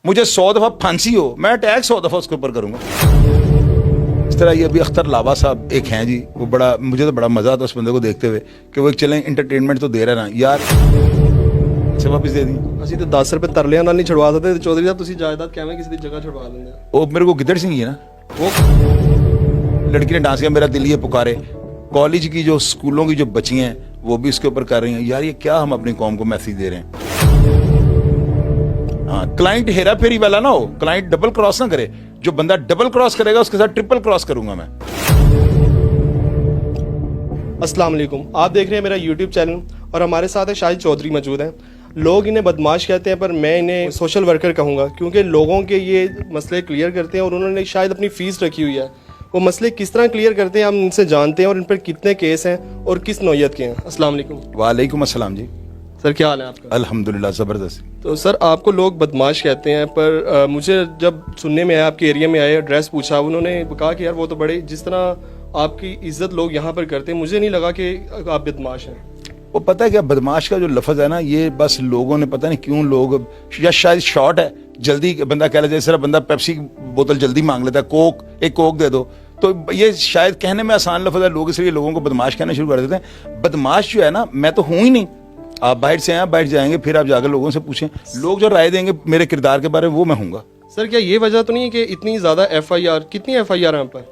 मुझे 100 दफ़ा फांसी हो, मैं अटैक 100 दफ़ा उसके ऊपर करूँगा। इस तरह ये अभी अख्तर लाबा साहब एक हैं जी, वो बड़ा, मुझे तो बड़ा मज़ा आता उस बंदे को देखते हुए कि वो एक चलें इंटरटेनमेंट तो दे रहे ना यार, से वापस दे दी। ਅਸੀਂ ਤਾਂ 10 ਰੁਪਏ ਤਰਲਿਆਂ ਨਾਲ ਨਹੀਂ ਛੁਡਵਾ ਸਕਦੇ, ਚੌਧਰੀ ਸਾਹਿਬ ਤੁਸੀਂ ਜਾਇਦਾਦ ਕਿਵੇਂ ਕਿਸੇ ਦੀ ਜਗ੍ਹਾ ਛੁਡਵਾ ਲੈਂਦੇ ਹੋ? वो मेरे को गिद्दड़ सिंह ही है ना, वो लड़की ने डांस किया, मेरा दिल ये पुकारे। कॉलेज की जो स्कूलों की जो बच्चियां हैं वो भी इसके ऊपर कर रही हैं। यार ये क्या हम अपनी कौम को मैसेज दे रहे हैं? हाँ, क्लाइंट हेरा फेरी वाला ना हो, क्लाइंट डबल क्रॉस ना करे। जो बंदा डबल क्रॉस करेगा उसके साथ ट्रिपल क्रॉस करूंगा मैं। अस्सलाम वालेकुम, आप देख रहे हैं मेरा यूट्यूब चैनल और हमारे साथ है शाहिद चौधरी मौजूद हैं। लोग इन्हें बदमाश कहते हैं पर मैं इन्हें सोशल वर्कर कहूँगा, क्योंकि लोगों के ये मसले क्लियर करते हैं और उन्होंने शायद अपनी फ़ीस रखी हुई है। वो मसले किस तरह क्लियर करते हैं हम इनसे जानते हैं और इन पर कितने केस हैं और किस नौयत के हैं। अस्सलाम वालेकुम। वालेकुम अस्सलाम जी। सर क्या हाल है आपका? अल्हम्दुलिल्लाह ज़बरदस्त। तो सर आपको लोग बदमाश कहते हैं पर मुझे जब सुनने में आया, आपके एरिया में आए, एड्रेस पूछा, उन्होंने कहा कि यार वो तो बड़े, जिस तरह आपकी इज्जत लोग यहाँ पर करते हैं, मुझे नहीं लगा कि आप बदमाश हैं। वो पता है क्या, बदमाश का जो लफ्ज़ है ना, ये बस लोगों ने पता नहीं क्यों लोग, या शायद शॉर्ट है, जल्दी बंदा कह लेता है, जैसे बंदा पेप्सी की बोतल जल्दी मांग लेता है, कोक, एक कोक दे दो, तो ये शायद कहने में आसान लफ्ज़ है, लोग इसलिए लोगों को बदमाश कहना शुरू कर देते हैं। बदमाश जो है ना, मैं तो हूँ ही नहीं। आप बाहर से आए, बैठ जाएंगे, फिर आप जाकर लोगों से पूछें, लोग जो राय देंगे मेरे किरदार के बारे में वो मैं हूँगा। सर क्या ये वजह तो नहीं है कि इतनी ज़्यादा FIR, कितनी FIR हैं पर?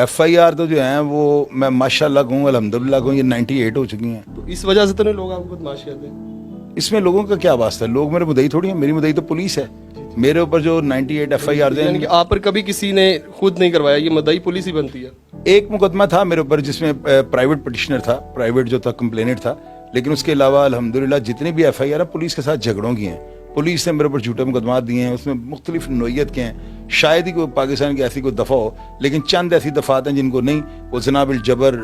FIR तो जो है वो मैं माशाल्लाह कहूँ, अल्हम्दुलिल्लाह कहूँ, ये 98 हो चुकी हैं। तो इस वजह से तो नहीं लोग आपको बदमाश कहते हैं? इसमें लोगों का क्या वास्ता है? लोग मेरे मुद्दई थोड़ी हैं, मेरी मुद्दई तो पुलिस है। मेरे ऊपर जो 98 FIR यानी कि आप पर कभी किसी ने खुद नहीं करवाया, ये मदई पुलिस ही बनती है? एक मुकदमा था मेरे ऊपर जिसमें प्राइवेट पिटिशनर था, प्राइवेट जो था कंप्लेनेंट था, लेकिन उसके अलावा अल्हम्दुलिल्लाह जितनी भी FIR है पुलिस के साथ झगड़ों की हैं। पुलिस ने मेरे ऊपर झूठे मुकदमा दिए हैं, उसमें मुख्तलिफ नोयत के हैं। शायद ही कोई पाकिस्तान की ऐसी कोई दफ़ा हो, लेकिन चंद ऐसी दफ़ात हैं जिनको नहीं, वो जनाबिल जबर,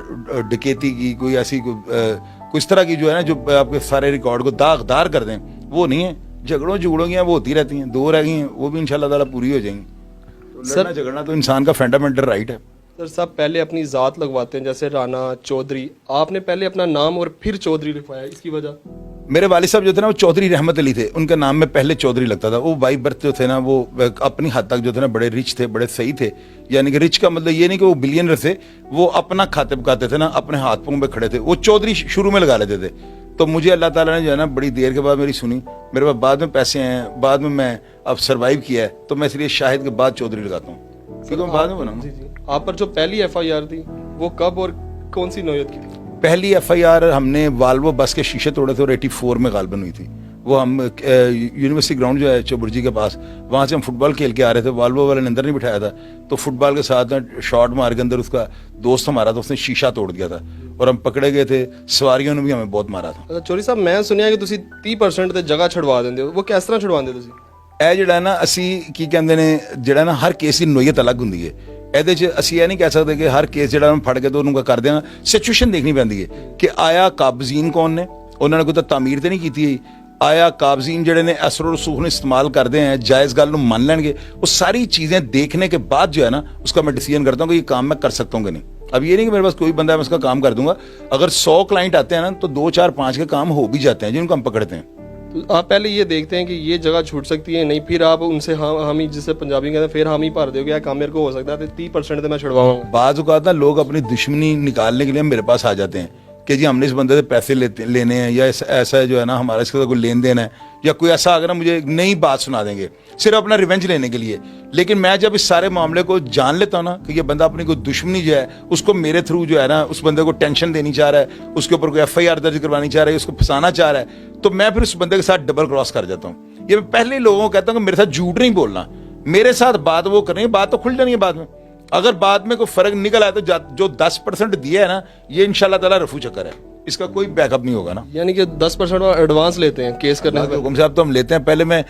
डकैती की, कोई ऐसी कोई इस तरह की जो है ना, जो आपके सारे रिकॉर्ड को दागदार कर दें, वो नहीं है। झगड़ों की वो होती रहती हैं, दो रह गई हैं, वो भी इंशाल्लाह ताला पूरी हो जाएंगी। तो लड़ना झगड़ना तो इंसान का फंडामेंटल राइट है। सर साहब पहले अपनी ज़ात लगवाते हैं, जैसे राना, चौधरी, आपने पहले अपना नाम और फिर चौधरी लिखवाया, इसकी वजह? मेरे वालिद साहब जो थे ना, वो चौधरी रहमत अली थे, उनके नाम में पहले चौधरी लगता था। वो बाई बर्थ जो थे ना, वो अपनी हद तक जो थे ना बड़े रिच थे, बड़े सही थे। यानी कि रिच का मतलब ये नहीं कि वो बिलियनर थे, वो अपना खाते पकाते थे ना, अपने हाथ पांव में खड़े थे। वो चौधरी शुरू में लगा लेते थे। तो मुझे अल्लाह ताला ने जो है ना बड़ी देर के बाद मेरी सुनी, मेरे पास बाद में पैसे हैं, बाद में मैं अब सर्वाइव किया है, तो मैं इसलिए शाहिद के बाद चौधरी लगाता हूँ, क्योंकि मैं बाद में बनाऊँ। आप पर जो पहली FIR थी वो कब और कौन सी नौयत की थी? पहली FIR हमने वाल्वो बस के शीशे तोड़े थे और 84 में गालबन हुई थी। वो हम यूनिवर्सिटी ग्राउंड जो है चौबुर्जी के पास, वहाँ से हम फुटबॉल खेल के आ रहे थे, वाल्वो वाले ने अंदर नहीं बिठाया था, तो फुटबॉल के साथ शॉट मार के अंदर उसका दोस्त हमारा था, उसने शीशा तोड़ दिया था और हम पकड़े गए थे। सवारियों ने भी हमें बहुत मारा था। चौधरी साहब मैं सुनिया कि तुसी 30% ਤੇ ਜਗ੍ਹਾ ਛੁਡਵਾ ਦਿੰਦੇ ਹੋ, वो किस तरह छुड़वाते ਤੁਸੀਂ? ਇਹ ਜਿਹੜਾ ਨਾ ਅਸੀਂ ਕੀ ਕਹਿੰਦੇ ਨੇ, ਜਿਹੜਾ ਨਾ ਹਰ ਕੇਸ ਦੀ ਨੋਇਤ ਅਲੱਗ ਹੁੰਦੀ ਹੈ। ਇਹਦੇ 'ਚ ਅਸੀਂ ਇਹ ਨਹੀਂ ਕਹਿ ਸਕਦੇ ਕਿ ਹਰ ਕੇਸ ਜਿਹੜਾ ਫੜ ਕੇ ਤੇ ਉਹਨੂੰ ਕਰ ਦੇਣਾ। ਸਿਚੁਏਸ਼ਨ ਦੇਖਣੀ ਪੈਂਦੀ ਹੈ ਕਿ ਆਇਆ ਕਾਬਜ਼ੀਨ ਕੌਣ ਨੇ, ਉਹਨਾਂ ਨੇ ਕੋਈ ਤਾਂ ਤਾਮੀਰ ਤੇ ਨਹੀਂ ਕੀਤੀ ਹੈ। ਆਇਆ ਕਾਬਜ਼ੀਨ ਜਿਹੜੇ ਨੇ ਅਸਰ रसूख ਨੂੰ इस्तेमाल करते हैं, जायज़ गल ਨੂੰ मान लेंगे, वो सारी चीज़ें देखने के बाद जो है ना उसका मैं डिसीजन करता हूँ कि ये काम मैं कर सकता हूँ कि नहीं। अब ये नहीं कि मेरे पास कोई बंदा है मैं उसका काम कर दूंगा। अगर 100 क्लाइंट आते हैं ना तो 2 4 5 के काम हो भी जाते हैं जिनको हम पकड़ते हैं। तो आप पहले ये देखते हैं कि ये जगह छूट सकती है नहीं, फिर आप उनसे हामी, जिसे पंजाबी कहते हैं, फिर हामी भर दोगे, काम मेरे को हो सकता है 30% तो मैं छुड़वाऊंगा। बाज़ औक़ात ना लोग अपनी दुश्मनी निकालने के लिए मेरे पास आ जाते हैं कि जी हमने इस बंदे से पैसे लेने हैं, या ऐसा जो है ना हमारा इसके साथ कोई लेन देन है, या कोई ऐसा अगर मुझे नई बात सुना देंगे सिर्फ अपना रिवेंज लेने के लिए। लेकिन मैं जब इस सारे मामले को जान लेता हूँ ना कि ये बंदा अपनी कोई दुश्मनी जो है उसको मेरे थ्रू जो है ना, उस बंदे को टेंशन देनी चाह रहा है, उसके ऊपर कोई FIR दर्ज करवानी चाह रहा है, उसको फंसाना चाह रहा है, तो मैं फिर उस बंदे के साथ डबल क्रॉस कर जाता हूँ। ये मैं पहले लोगों को कहता हूँ कि मेरे साथ झूठ नहीं बोलना, मेरे साथ बात वो करनी है, बात तो खुल जानी है बाद में। अगर बाद में कोई फर्क निकल आया तो जो 10% दिया है ना, ये इंशाल्लाह ताला रफू चक्कर है, इसका कोई बैकअप नहीं होगा ना। यानी कि 10% एडवांस लेते हैं केस करने से? हुक्म साहब तो हम लेते हैं। पहले मैं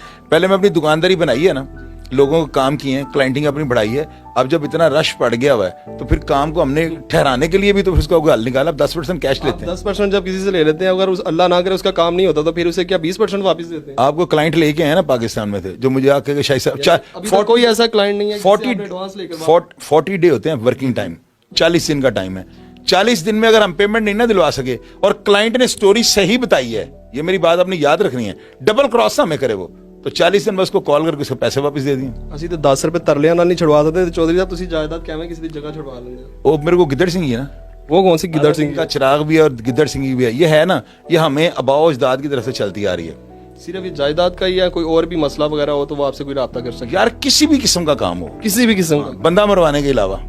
अपनी दुकानदारी बनाई है ना, लोगों को काम किए हैं, क्लाइंटिंग अपनी बढ़ाई है। अब जब इतना रश पड़ गया हुआ है तो फिर काम को हमने ठहराने के लिए भी तो फिर उसका हल निकाला। 10% कैश लेते हैं। 10% जब किसी से ले लेते हैं, अगर अल्लाह ना करे उसका काम नहीं होता तो फिर उसे क्या 20% वापस देते हैं? आपको क्लाइंट लेके आए ना पाकिस्तान में थे जो मुझे आके शायद साहब, कोई ऐसा क्लाइंट नहीं है 40 डे होते हैं वर्किंग टाइम, 40 दिन का टाइम है। 40 दिन में अगर हम पेमेंट नहीं ना दिलवा सके और क्लाइंट ने स्टोरी सही बताई है, ये मेरी बात आपने याद रखनी है, डबल क्रॉस ना हमें करे, तो 40 दिन में उसको कॉल करके उसके पैसे वापस दे दिए। ਅਸੀਂ ਤਾਂ 10 ਰੁਪਏ ਤਰਲਿਆਂ ਨਾਲ ਨਹੀਂ ਛੁਡਵਾ ਸਕਦੇ ਤੇ ਚੌਧਰੀ ਸਾਹਿਬ ਤੁਸੀਂ ਜਾਇਦਾਦ ਕਿਵੇਂ ਕਿਸੇ ਦੀ ਜਗ੍ਹਾ ਛੁਡਵਾ ਲੈਂਦੇ ਹੋ? वो मेरे को गिद्दड़ सिंह ही है ना, वो कौन सी गिद्दड़ सिंह का चिराग भी है और गिद्दड़ सिंह भी है। ये है ना, ये हमें अबाओ अजदाद की तरफ से चलती आ रही है। सिर्फ ये जायदाद का ही है, कोई और भी मसला वगैरह हो तो वो आपसे कोई राब्ता कर सके? यार किसी भी किस्म का काम हो, किसी भी किस्म का। बंदा मरवाने के अलावा।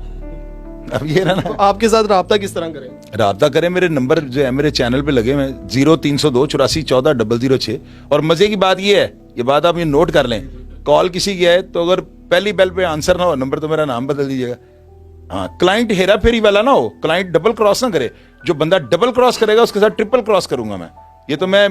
अब ये ना तो आपके साथ राब्ता किस तरह करें? राब्ता करें, मेरे नंबर जो है मेरे चैनल पे लगे हुए हैं 0302 84 14 006। और मजे की बात ये है, ये बात आप ये नोट कर लें, कॉल किसी की है तो अगर पहली बेल पे आंसर ना हो नंबर तो मेरा नाम बदल दीजिएगा। हाँ, क्लाइंट हेरा फेरी वाला ना हो, क्लाइंट डबल क्रॉस ना करे। जो बंदा डबल क्रॉस करेगा उसके साथ ट्रिपल क्रॉस करूंगा मैं। ये तो मैं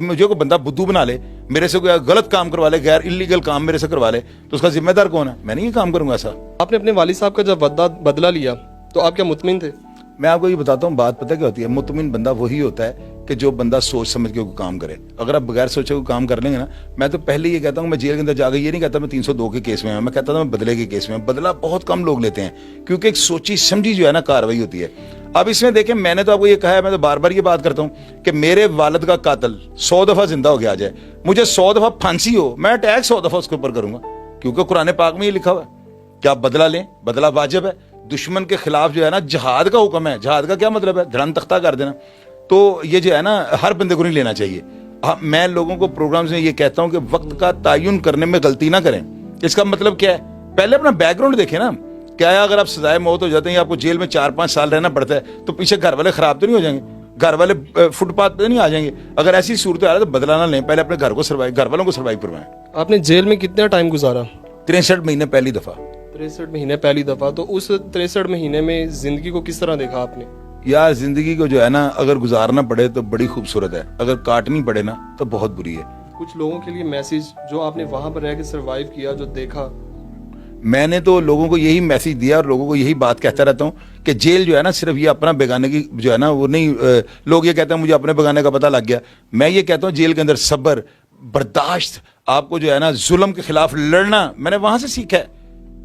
मुझे को बंदा बुद्धू बना ले, मेरे से कोई गलत काम करवा ले, गैर इलीगल काम मेरे से करवा ले, तो उसका जिम्मेदार कौन है? मैं नहीं ये काम करूंगा ऐसा। आपने अपने वालिद साहब का जब बदला लिया तो आप क्या मुतमिन थे? मैं आपको ये बताता हूँ, बात पता क्या होती है, मुतमिन बंदा वही होता है कि जो बंदा सोच समझ के कोई काम करे। अगर आप बगैर सोचे कोई काम कर लेंगे ना, मैं तो पहले ये कहता हूँ, मैं जेल के अंदर जाकर ये नहीं कहता मैं 302 के केस में हूं, मैं कहता था मैं बदले के केस में हूं। बदला बहुत कम लोग लेते हैं क्योंकि एक सोची समझी जो है ना कार्रवाई होती है। अब इसमें देखें, मैंने तो आपको ये कहा है, मैं तो बार बार ये बात करता हूँ कि मेरे वालिद का कातिल 100 दफा जिंदा हो गया आ जाए, मुझे 100 दफा फांसी हो, मैं अटैक 100 दफा उसके ऊपर करूंगा, क्योंकि कुरान पाक में ये लिखा हुआ है कि आप बदला लें, बदला वाजिब है। दुश्मन के खिलाफ जो है ना जिहाद का हुक्म है। जिहाद का क्या मतलब है? धड़न तख्ता कर देना। तो ये जो है ना हर बंदे को नहीं लेना चाहिए। मैं लोगों को प्रोग्राम्स में ये कहता हूं कि वक्त का तयन करने में गलती ना करें। इसका मतलब क्या है? पहले अपना बैकग्राउंड देखें ना, क्या है अगर आप सजाए मौत हो जाते हैं या आपको जेल में 4-5 साल रहना पड़ता है तो पीछे घर वाले खराब तो नहीं हो जाएंगे? घर वाले फुटपाथ पे नहीं आ जाएंगे? अगर ऐसी सूरत आ रही है तो बदला ना लें, पहले अपने घर को सर्वाइव, घर वालों को सर्वाइव करवाएं। आपने जेल में कितना टाइम गुजारा? 63 महीने पहली दफा। 63 महीने पहली दफा। तो उस 63 महीने में जिंदगी को किस तरह देखा आपने? यार जिंदगी को जो है ना अगर गुजारना पड़े तो बड़ी खूबसूरत है, अगर काटनी पड़े ना तो बहुत बुरी है। कुछ लोगों के लिए मैसेज जो आपने वहां पर रह के सर्वाइव किया, जो देखा? मैंने तो लोगों को यही मैसेज दिया और लोगों को यही बात कहता रहता हूँ कि जेल जो है ना सिर्फ ये अपना बेगाने की जो है ना वो नहीं। लोग ये कहते हैं मुझे अपने बेगाने का पता लग गया। मैं ये कहता हूँ जेल के अंदर सब्र, बर्दाश्त, आपको जो है ना जुल्म के खिलाफ लड़ना, मैंने वहां से सीखा है।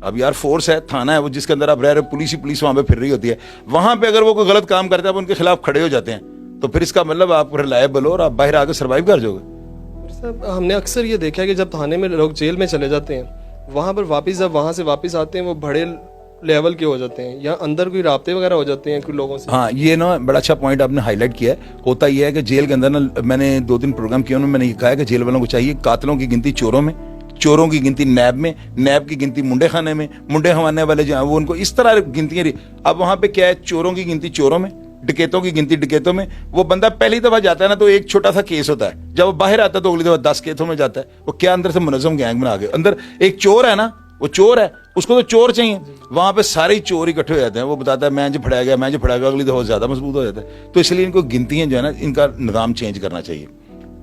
अब यार फोर्स है, थाना है, वो जिसके अंदर आप रह रहे हो, पुलिस वहां पे फिर रही होती है। वहां पे अगर वो कोई गलत काम करते हैं आप उनके खिलाफ खड़े हो जाते हैं, तो फिर इसका मतलब आप रिलायबल हो और आप बाहर आकर सर्वाइव कर जाओगे। हमने अक्सर ये देखा है कि जब थाने में लोग जेल में चले जाते हैं, वहां पर वापस जब वहां से वापस आते हैं वो बड़े लेवल के हो जाते हैं, या अंदर कोई राब्ते वगैरह हो जाते हैं कुछ लोगों से। हाँ, ये ना बड़ा अच्छा पॉइंट आपने हाईलाइट किया है। होता ये है कि जेल के अंदर ना, मैंने 2 प्रोग्राम किया उन्होंने, मैंने ये कहा है कि जेल वालों को चाहिए कातिलों की गिनती चोरों में, चोरों की गिनती नैब में, नैब की गिनती मुंडे खाने में, मुंडे खवाने वाले जो हैं वो उनको इस तरह गिनतियां। अब वहां पे क्या है, चोरों की गिनती चोरों में, डकैतों की गिनती डकैतों में। वो बंदा पहली दफा जाता है ना तो एक छोटा सा केस होता है, जब वो बाहर आता है तो अगली दफा 10 केसों में जाता है। वो क्या अंदर से मुनज़्ज़म गैंग बना के, अंदर एक चोर है ना, वो चोर है, उसको तो चोर चाहिए। वहां पे सारे ही चोर इकट्ठे हो जाते हैं, वो बताता है मैं जो फड़ाया गया, मैं जो फड़ाया गया, अगली दफा ज्यादा मजबूत हो जाता है। तो इसलिए इनको गिनतियां जो है ना, इनका निज़ाम चेंज करना चाहिए।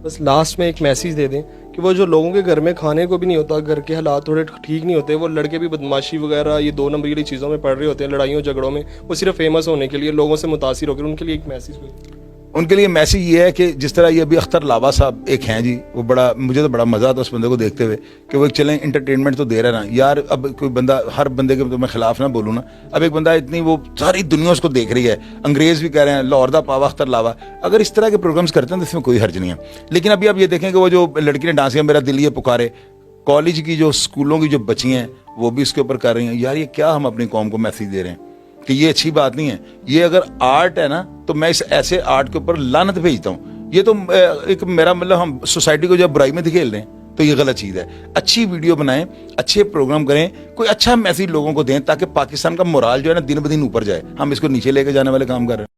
बस लास्ट में एक मैसेज दे दें कि वो जो लोगों के घर में खाने को भी नहीं होता, घर के हालात थोड़े ठीक नहीं होते, वो लड़के भी बदमाशी वगैरह ये 2 नंबर की चीज़ों में पड़ रहे होते हैं, लड़ाइयों झगड़ों में, वो सिर्फ फेमस होने के लिए, लोगों से मुतासिर होकर, उनके लिए एक मैसेज कोई? उनके लिए मैसेज ये है कि जिस तरह ये अभी अख्तर लावा साहब एक हैं जी, वो बड़ा, मुझे तो बड़ा मजा आता उस बंदे को देखते हुए कि वो एक चलें इंटरटेनमेंट तो दे रहा है ना यार। अब कोई बंदा, हर बंदे के तो मैं खिलाफ ना बोलूँ ना, अब एक बंदा इतनी वो सारी दुनिया उसको देख रही है, अंग्रेज भी कह रहे हैं लाहौर दा पावा अख्तर लावा, अगर इस तरह के प्रोग्राम्स करते हैं तो इसमें कोई हर्ज नहीं है। लेकिन अभी आप ये देखें कि वो जो लड़की ने डांस किया मेरा दिल ये पुकारे, कॉलेज की जो स्कूलों की जो बच्ची हैं वो भी इसके ऊपर कर रही हैं। यार ये क्या हम अपनी कौम को मैसेज दे रहे हैं कि ये अच्छी बात नहीं है। ये अगर आर्ट है ना तो मैं इस ऐसे आर्ट के ऊपर लानत भेजता हूँ। ये तो एक मेरा मतलब हम सोसाइटी को जब बुराई में धकेल रहे हैं तो ये गलत चीज़ है। अच्छी वीडियो बनाएं, अच्छे प्रोग्राम करें, कोई अच्छा मैसेज लोगों को दें ताकि पाकिस्तान का मोराल जो है ना दिन ब दिन ऊपर जाए। हम इसको नीचे लेके जाने वाले काम कर रहे हैं।